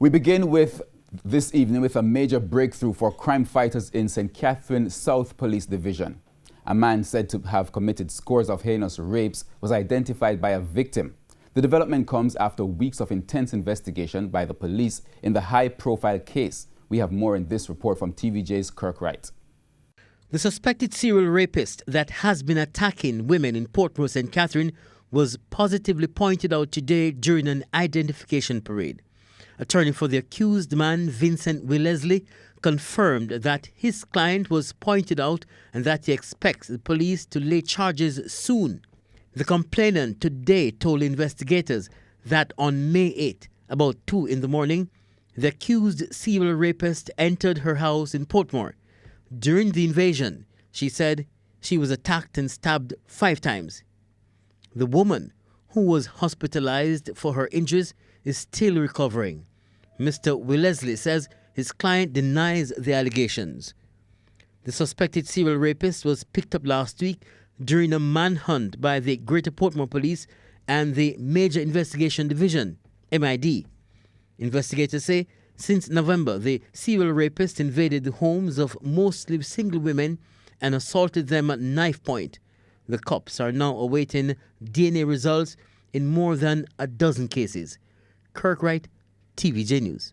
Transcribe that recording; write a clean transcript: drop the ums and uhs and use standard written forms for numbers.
We begin with this evening with a major breakthrough for crime fighters in St. Catherine South Police Division. A man said to have committed scores of heinous rapes was identified by a victim. The development comes after weeks of intense investigation by the police in the high-profile case. We have more in this report from TVJ's Kirk Wright. The suspected serial rapist that has been attacking women in Portmore St. Catherine was positively pointed out today during an identification parade. Attorney for the accused man, Vincent Wellesley, confirmed that his client was pointed out and that he expects the police to lay charges soon. The complainant today told investigators that on May 8, about 2 in the morning, the accused serial rapist entered her house in Portmore. During the invasion, she said she was attacked and stabbed 5 times. The woman, who was hospitalized for her injuries, is still recovering. Mr. Wellesley says his client denies the allegations. The suspected serial rapist was picked up last week during a manhunt by the Greater Portmore Police and the Major Investigation Division, MID. Investigators say since November, the serial rapist invaded the homes of mostly single women and assaulted them at knife point. The cops are now awaiting DNA results in more than a dozen cases. Kirk Wright, TVJ News.